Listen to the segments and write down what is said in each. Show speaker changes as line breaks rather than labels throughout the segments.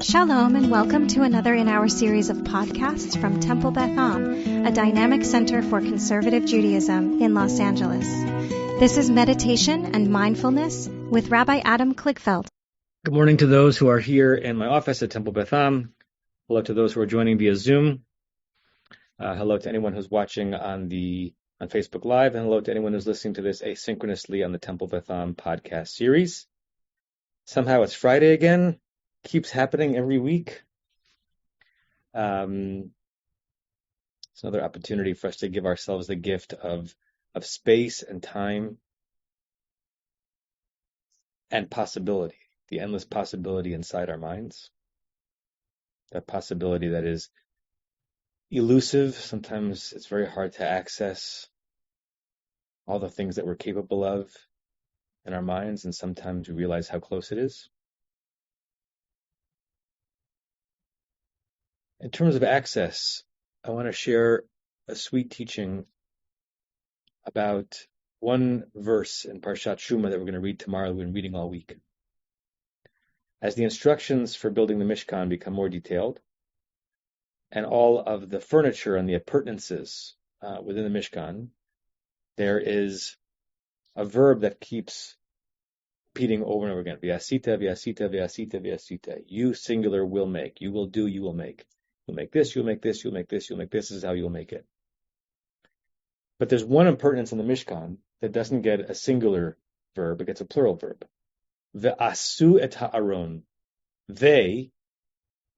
Shalom and welcome to another in our series of podcasts from Temple Beth Am, a dynamic center for conservative Judaism in Los Angeles. This is Meditation and Mindfulness with Rabbi Adam Kligfeld.
Good morning to those who are here in my office at Temple Beth Am. Hello to those who are joining via Zoom. Hello to anyone who's watching on Facebook Live, and hello to anyone who's listening to this asynchronously on the Temple Beth Am podcast series. Somehow it's Friday again. Keeps happening every week. It's another opportunity for us to give ourselves the gift of space and time and possibility, the endless possibility inside our minds. That possibility that is elusive. Sometimes it's very hard to access all the things that we're capable of in our minds, and sometimes we realize how close it is. In terms of access, I want to share a sweet teaching about one verse in Parshat Shuma that we're going to read tomorrow. We've been reading all week. As the instructions for building the Mishkan become more detailed, and all of the furniture and the appurtenances within the Mishkan, there is a verb that keeps repeating over and over again. V'asita, v'asita, v'asita, v'asita. You, singular, will make. You will do, you will make. You'll make this, you'll make this, you'll make this, you'll make this. This is how you'll make it. But there's one appurtenance in the Mishkan that doesn't get a singular verb, it gets a plural verb. Ve'asu et ha'aron. They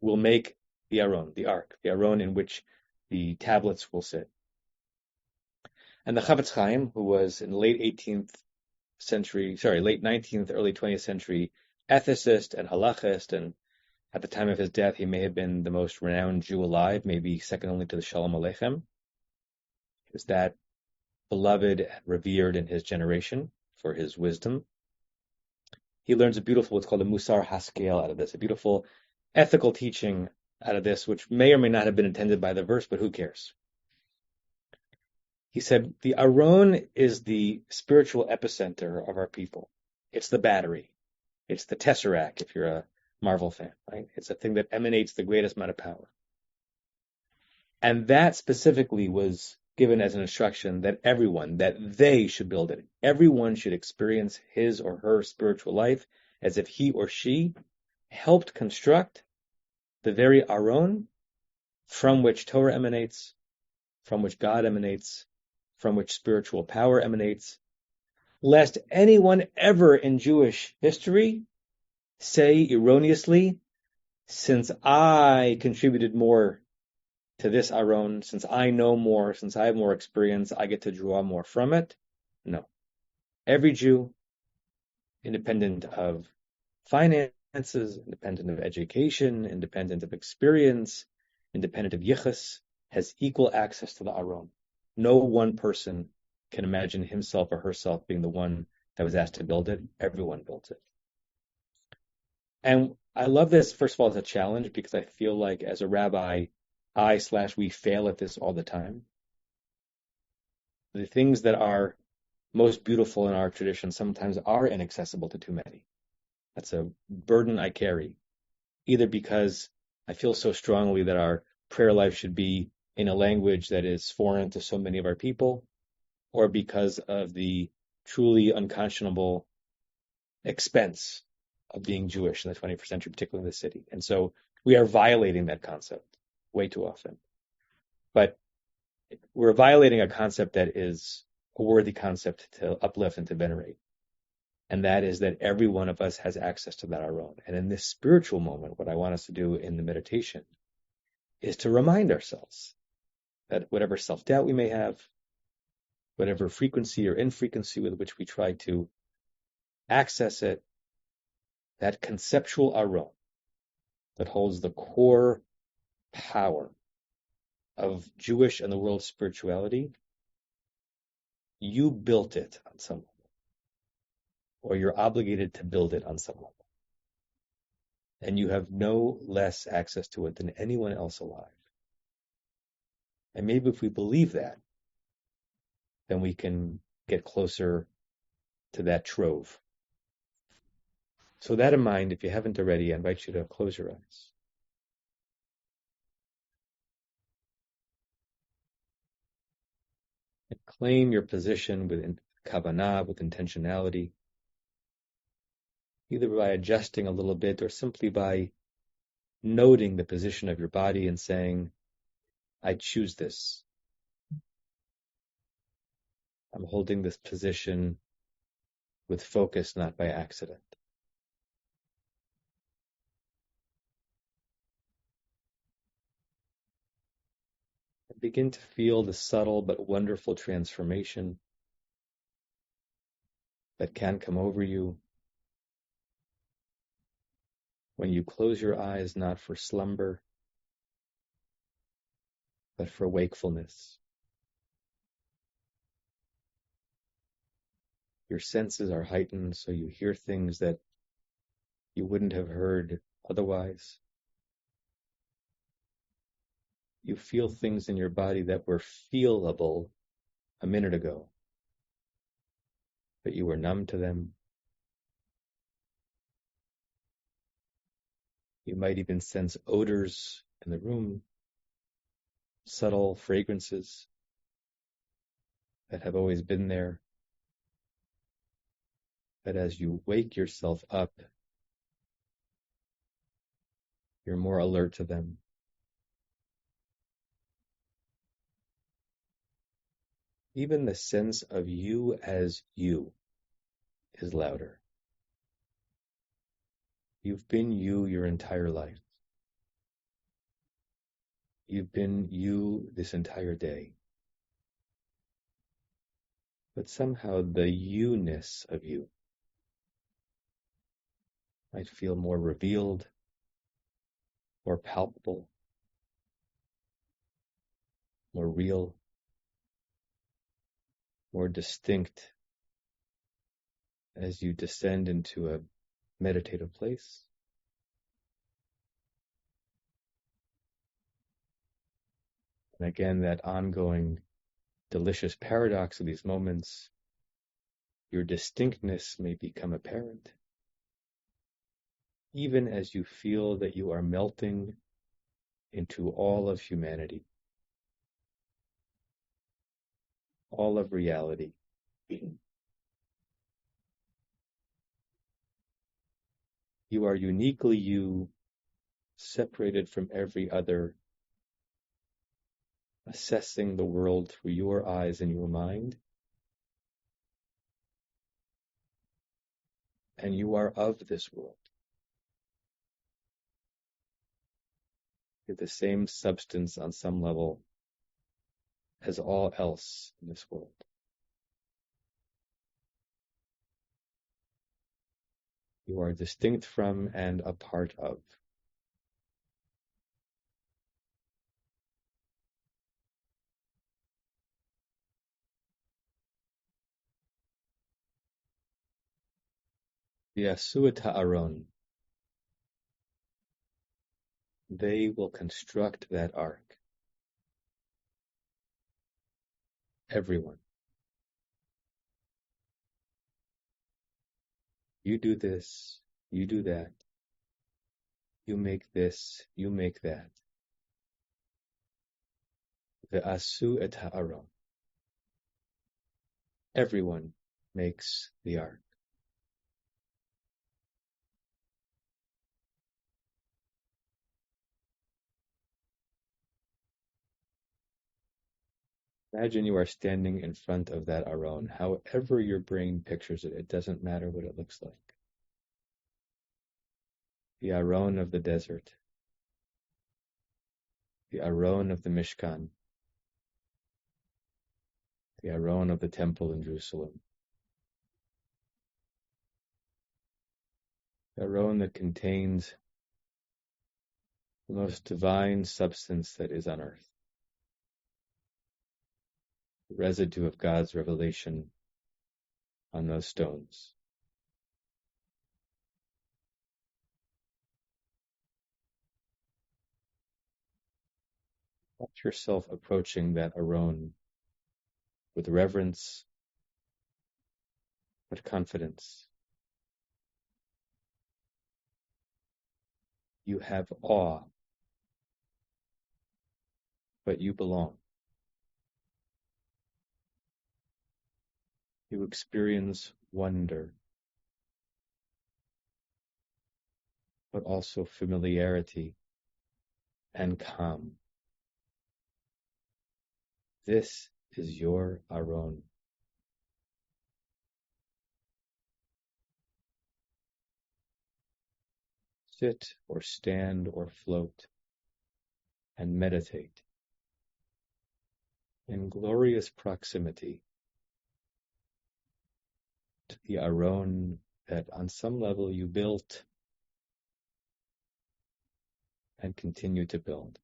will make the aron, the ark, the aron in which the tablets will sit. And the Chavetz Chaim, who was in the late 19th, early 20th century ethicist and halachist, and at the time of his death, he may have been the most renowned Jew alive, maybe second only to the Shalom Aleichem. He was that beloved and revered in his generation for his wisdom. He learns what's called a Musar Haskel out of this, a beautiful ethical teaching out of this, which may or may not have been intended by the verse, but who cares? He said, the Aron is the spiritual epicenter of our people. It's the battery. It's the tesseract, if you're a Marvel fan, right? It's a thing that emanates the greatest amount of power. And that specifically was given as an instruction that they should build it. Everyone should experience his or her spiritual life as if he or she helped construct the very Aron from which Torah emanates, from which God emanates, from which spiritual power emanates, lest anyone ever in Jewish history say erroneously, since I contributed more to this Aron, since I know more, since I have more experience, I get to draw more from it. No. Every Jew, independent of finances, independent of education, independent of experience, independent of yichus, has equal access to the Aron. No one person can imagine himself or herself being the one that was asked to build it. Everyone built it. And I love this, first of all, as a challenge, because I feel like as a rabbi, we fail at this all the time. The things that are most beautiful in our tradition sometimes are inaccessible to too many. That's a burden I carry, either because I feel so strongly that our prayer life should be in a language that is foreign to so many of our people, or because of the truly unconscionable expense of being Jewish in the 21st century, particularly in the city. And so we are violating that concept way too often. But we're violating a concept that is a worthy concept to uplift and to venerate. And that is that every one of us has access to that Aron. And in this spiritual moment, what I want us to do in the meditation is to remind ourselves that whatever self-doubt we may have, whatever frequency or infrequency with which we try to access it, that conceptual Aron that holds the core power of Jewish and the world's spirituality, you built it on some level, or you're obligated to build it on some level. And you have no less access to it than anyone else alive. And maybe if we believe that, then we can get closer to that trove. So that in mind, if you haven't already, I invite you to close your eyes. Claim your position with kavanah, with intentionality, either by adjusting a little bit or simply by noting the position of your body and saying, I choose this. I'm holding this position with focus, not by accident. Begin to feel the subtle but wonderful transformation that can come over you when you close your eyes, not for slumber, but for wakefulness. Your senses are heightened, so you hear things that you wouldn't have heard otherwise. You feel things in your body that were feelable a minute ago, but you were numb to them. You might even sense odors in the room, subtle fragrances that have always been there. But as you wake yourself up, you're more alert to them. Even the sense of you as you is louder. You've been you your entire life. You've been you this entire day. But somehow the you-ness of you might feel more revealed, more palpable, more real, more distinct as you descend into a meditative place. And again, that ongoing delicious paradox of these moments, your distinctness may become apparent, even as you feel that you are melting into all of humanity, all of reality. You are uniquely you, separated from every other, assessing the world through your eyes and your mind. And you are of this world. You're the same substance on some level as all else in this world. You are distinct from and a part of. V'yasu ha'aron. They will construct that ark. Everyone. You do this, you do that. You make this, you make that. V'asu et ha'aron. Everyone makes the ark. Imagine you are standing in front of that aron. However your brain pictures it, it doesn't matter what it looks like. The aron of the desert. The aron of the Mishkan. The aron of the temple in Jerusalem. The aron that contains the most divine substance that is on earth. The residue of God's revelation on those stones. Watch yourself approaching that aron with reverence, but confidence. You have awe, but you belong. you experience wonder, but also familiarity and calm. This is your Aron. Sit or stand or float and meditate in glorious proximity to the Aron that on some level you built and continue to build.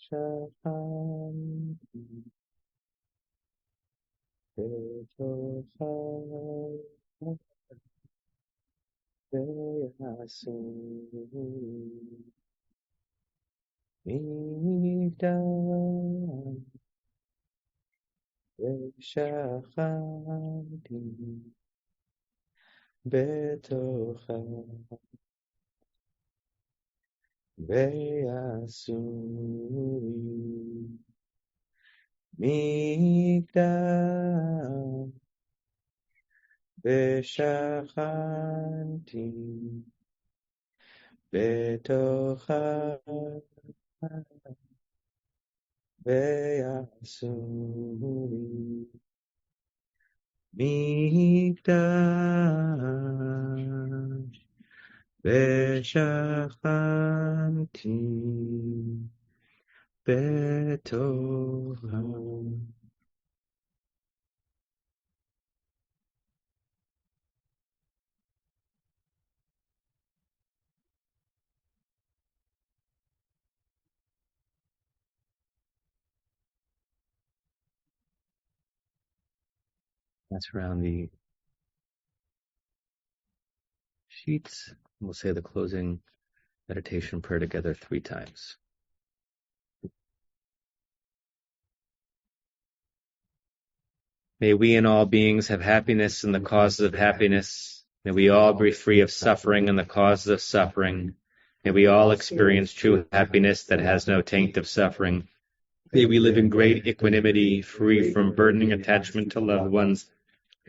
Shanti Betocha Veyasu Midam Veshanti Betocha Veyasu Midam Veshanti Betocha Ve'asuri Mikdash Ve'shachanti Be'torah. That's around the sheets. We'll say the closing meditation prayer together 3 times. May we and all beings have happiness and the causes of happiness. May we all be free of suffering and the causes of suffering. May we all experience true happiness that has no taint of suffering. May we live in great equanimity, free from burdening attachment to loved ones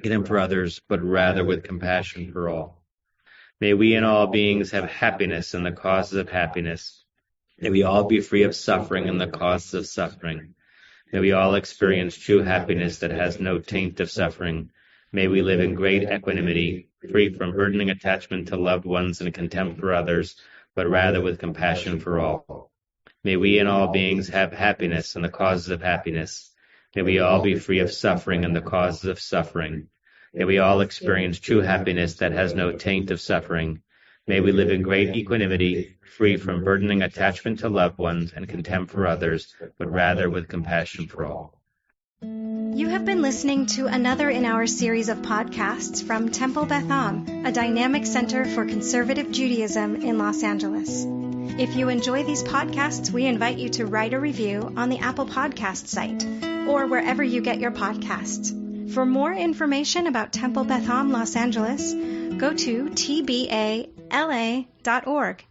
and for others, but rather with compassion for all. May we and all beings have happiness and the causes of happiness. May we all be free of suffering and the causes of suffering. May we all experience true happiness that has no taint of suffering. May we live in great equanimity, free from burdening attachment to loved ones and contempt for others, but rather with compassion for all. May we and all beings have happiness and the causes of happiness. May we all be free of suffering and the causes of suffering. May we all experience true happiness that has no taint of suffering. May we live in great equanimity, free from burdening attachment to loved ones and contempt for others, but rather with compassion for all.
You have been listening to another in our series of podcasts from Temple Beth Am, a dynamic center for conservative Judaism in Los Angeles. If you enjoy these podcasts, we invite you to write a review on the Apple Podcast site or wherever you get your podcasts. For more information about Temple Beth Am Los Angeles, go to tbala.org.